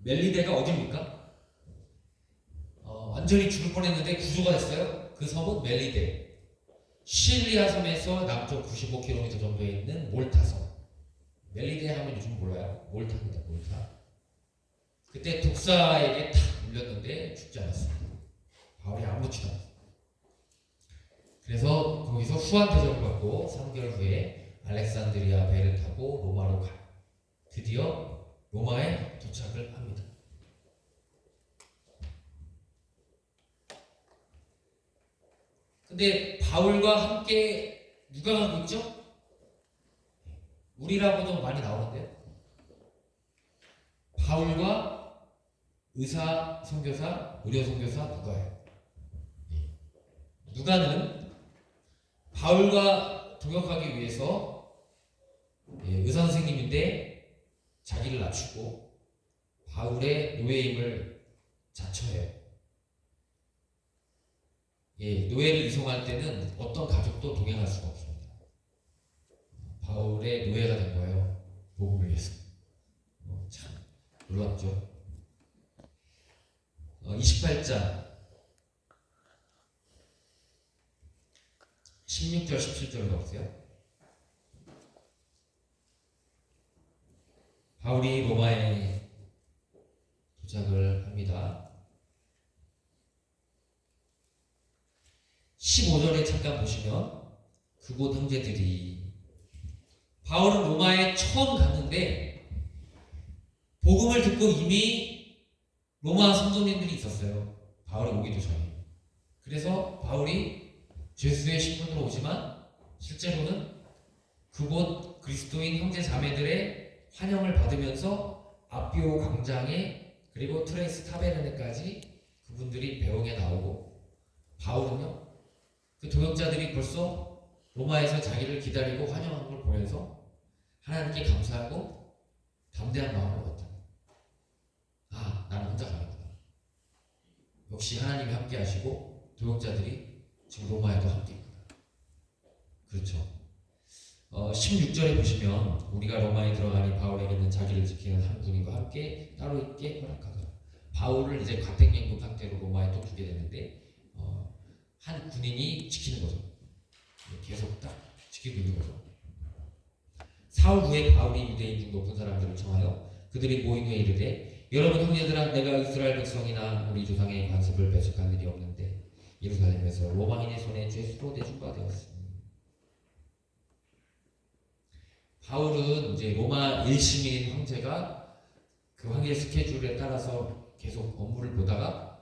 멜리데가 어디입니까? 완전히 죽을 뻔했는데 구조가 됐어요. 그 섬은 멜리데. 실리아 섬에서 남쪽 95km 정도에 있는 몰타 섬. 멜리데 하면 요즘 몰라요? 몰타입니다. 몰타. 그때 독사에게 탁 물렸는데 죽지 않았습니다. 바울이 아무렇지도 않았어요. 그래서 거기서 후한 대접을 받고 3개월 후에 알렉산드리아 배를 타고 로마로 가요. 드디어 로마에 도착을 합니다. 근데 바울과 함께 누가 가고 있죠? 우리라고도 많이 나오는데요. 바울과 의사, 선교사, 의료 선교사 누가예요. 누가는 바울과 동역하기 위해서 의사 선생님인데 자기를 낮추고 바울의 노예임을 자처해요. 노예를 이송할 때는 어떤 가족도 동행할 수가 없습니다. 바울의 노예가 된 거예요. 복음을 위해서. 참 놀랍죠. 28장 16절 17절을 봐보세요. 바울이 로마에 도착을 합니다. 15절에 잠깐 보시면 그곳 형제들이 바울은 로마에 처음 갔는데 복음을 듣고 이미 로마 성도님들이 있었어요. 바울이 오기도 전에. 그래서 바울이 죄수의 신분으로 오지만 실제로는 그곳 그리스도인 형제 자매들의 환영을 받으면서 아비오 광장에 그리고 트레이스 타베르네까지 그분들이 배웅에 나오고 바울은요 그 동역자들이 벌써 로마에서 자기를 기다리고 환영하는 걸 보면서 하나님께 감사하고 담대한 마음을 얻었다. 나는 혼자 가는구나. 역시 하나님이 함께 하시고 동역자들이 지금 로마에도 함께 있구나. 그렇죠. 16절에 보시면 우리가 로마에 들어가니 바울에게는 자기를 지키는 한 군인과 함께 따로 있게 허락하더라. 바울을 이제 가택연금 상태로 로마에 또 두게 되는데 한 군인이 지키는 거죠. 계속 딱 지키고 있는 거죠. 사흘 후에 바울이 유대인 중 높은 사람들을 청하여 그들이 모인 후에 이르되 여러분 형제들아 내가 이스라엘 백성이나 우리 조상의 관습을 배척한 일이 없는데 예루살렘에서 로마인의 손에 죄수로 대중바 되었습니다. 바울은 이제 로마 1시민인 황제가 그 황제의 스케줄에 따라서 계속 업무를 보다가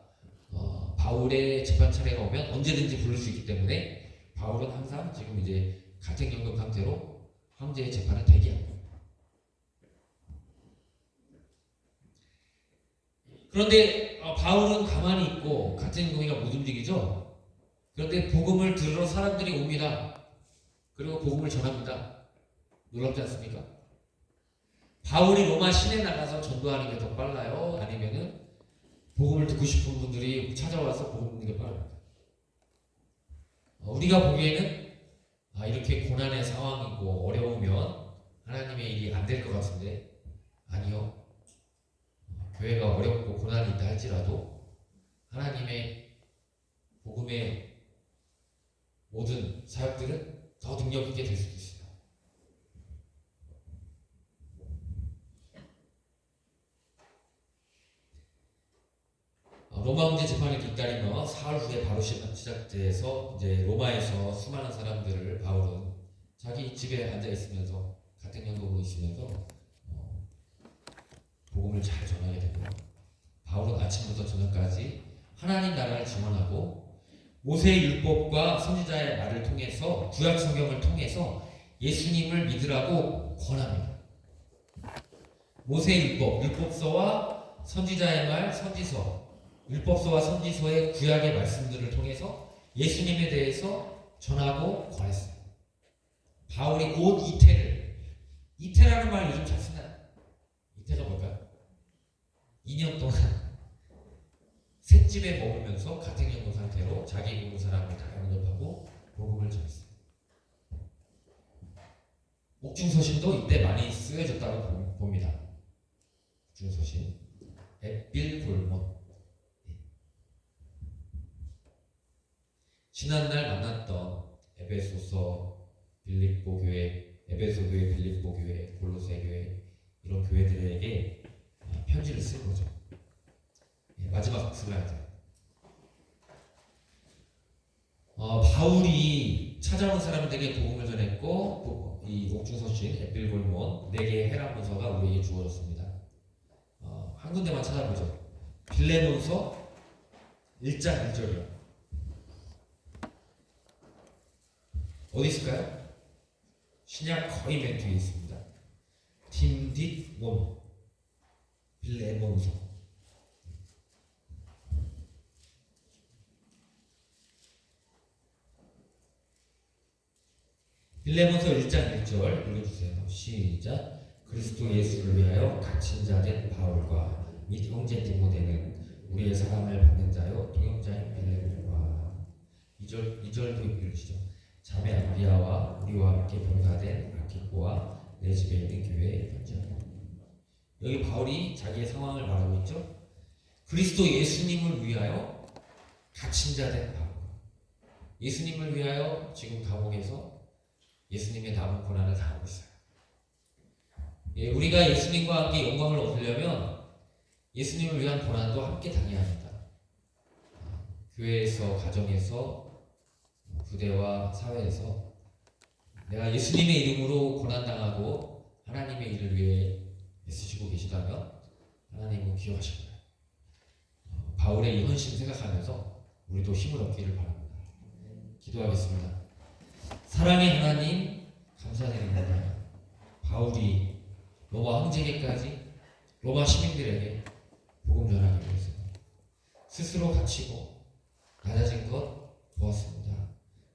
바울의 재판 차례가 오면 언제든지 부를 수 있기 때문에 바울은 항상 지금 이제 가택연금 상태로 황제의 재판을 대기합니다. 그런데 바울은 가만히 있고 가택연금이가 못 움직이죠. 그런데 복음을 들으러 사람들이 옵니다. 그리고 복음을 전합니다. 놀랍지 않습니까? 바울이 로마 시내 나가서 전도하는 게 더 빨라요? 아니면은 복음을 듣고 싶은 분들이 찾아와서 복음 듣는 게 빠릅니다. 우리가 보기에는 이렇게 고난의 상황이고 어려우면 하나님의 일이 안 될 것 같은데 아니요. 교회가 어렵고 고난이 있다 할지라도 하나님의 복음의 모든 사역들은 더 능력 있게 될 수도 있어요. 로마 황제 재판이 뒤따르며 사흘 후에 바로 시작돼서 이제 로마에서 수많은 사람들을 바울은 자기 집에 앉아 있으면서 가택연금으로 있으면서 복음을 잘 전하게 되고요. 바울은 아침부터 저녁까지 하나님 나라를 증언하고 모세의 율법과 선지자의 말을 통해서 구약 성경을 통해서 예수님을 믿으라고 권합니다. 모세의 율법서와 선지자의 말, 선지서, 율법서와 선지서의 구약의 말씀들을 통해서 예수님에 대해서 전하고 권했어요. 바울이 온 이태라는 말 요즘 잘 쓰나요? 이태가 뭘까요? 2년 동안 셋집에 머물면서 가택연금 상태로 자기 부모 사람을 다 영접하고 복음을 전했어요. 옥중서신도 이때 많이 쓰여졌다고 봅니다. 옥중서신. 햇빌 골목. 지난날 만났던 에베소서 빌립보 교회, 에베소 교회, 빌립보 교회, 골로새 교회 이런 교회들에게 편지를 쓴 거죠. 마지막 학습을 하죠. 바울이 찾아온 사람들에게 복음을 전했고 이 옥중서신 에필골몬 4개의 해라 문서가 우리에게 주어졌습니다. 한 군데만 찾아보죠. 빌레몬서 1장 1절이요. 어디 있을까요? 신약 거의 맨 뒤에 있습니다. 딤딧몬 빌레몬서. 빌레몬서 1장 1절 읽어주세요. 시작. 그리스도 예수를 위하여 갇힌 자 된 바울과 및 형제 디모데는 우리의 사랑을 받는 자요 동역자인 빌레몬과 2절도 읽으시죠. 자매 안비아와 우리와 함께 병사된 아키포와 내 집에 있는 교회에 편지하라. 여기 바울이 자기의 상황을 말하고 있죠. 그리스도 예수님을 위하여 갇힌 자 된 바울, 예수님을 위하여 지금 감옥에서 예수님의 남은 고난을 당하고 있어요. 우리가 예수님과 함께 영광을 얻으려면 예수님을 위한 고난도 함께 당해야 합니다. 교회에서, 가정에서, 부대와 사회에서 내가 예수님의 이름으로 고난당하고 하나님의 일을 위해 애쓰시고 계시다면 하나님은 기억하실 거예요. 바울의 이 헌신 생각하면서 우리도 힘을 얻기를 바랍니다. 기도하겠습니다. 사랑의 하나님 감사드립니다. 바울이 로마 황제에게까지 로마 시민들에게 복음 전하기 위해서 스스로 갇히고 낮아진 것 보았습니다.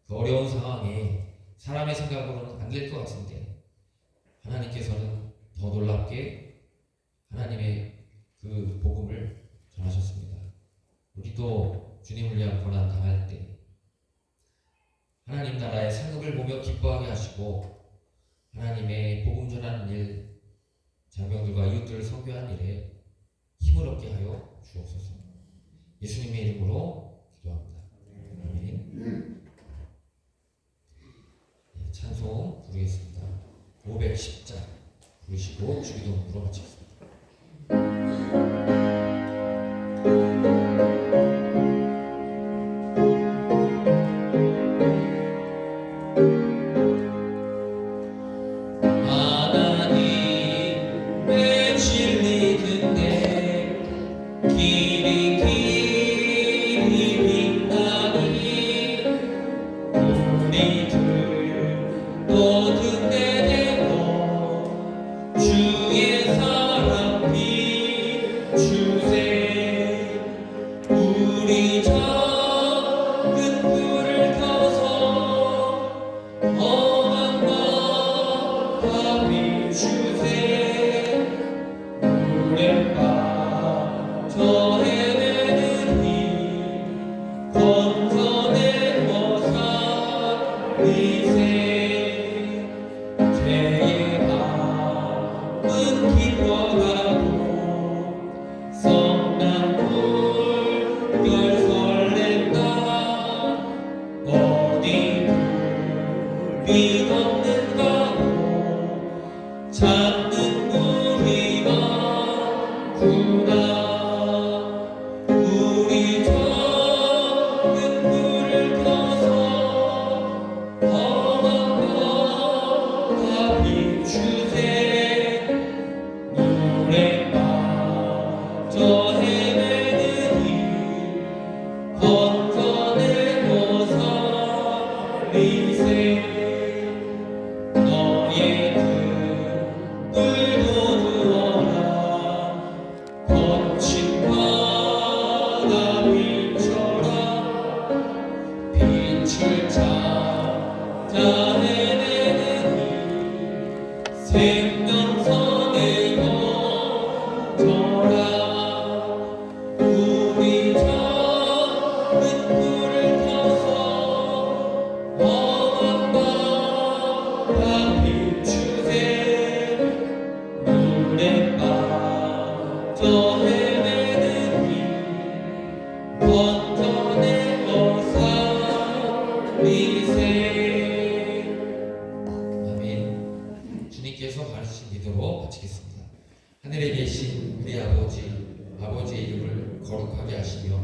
그 어려운 상황에 사람의 생각으로는 안 될 것 같은데 하나님께서는 더 놀랍게 하나님의 그 복음을 전하셨습니다. 우리도 주님을 위한 고난 당할 때 하나님 나라의 상급을 보며 기뻐하게 하시고 하나님의 복음 전하는 일, 장병들과 이웃들을 섬겨하는 일에 힘을 얻게 하여 주옵소서. 예수님의 이름으로 기도합니다. 아멘. 찬송 부르겠습니다. 510장 부르시고 주기도문으로 마치겠습니다. 저 헤매는 우리 아버지의 이름을 거룩하게 하시며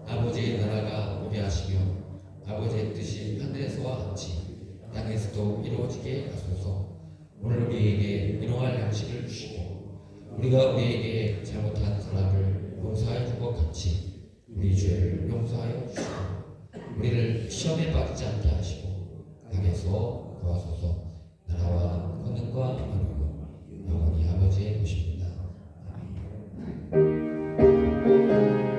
아버지의 나라가 오게 하시며 아버지의 뜻이 하늘에서와 같이 땅에서도 이루어지게 하소서. 오늘 우리에게 일용할 양식을 주시고 우리가 우리에게 잘못한 사람을 용서하여 준 것 같이 우리 죄를 용서하여 주시고 우리를 시험에 빠지지 않게 하시고 악에서 구하소서. 나라와 권능과 영광은 영원히 아버지의 것입니다. 아멘.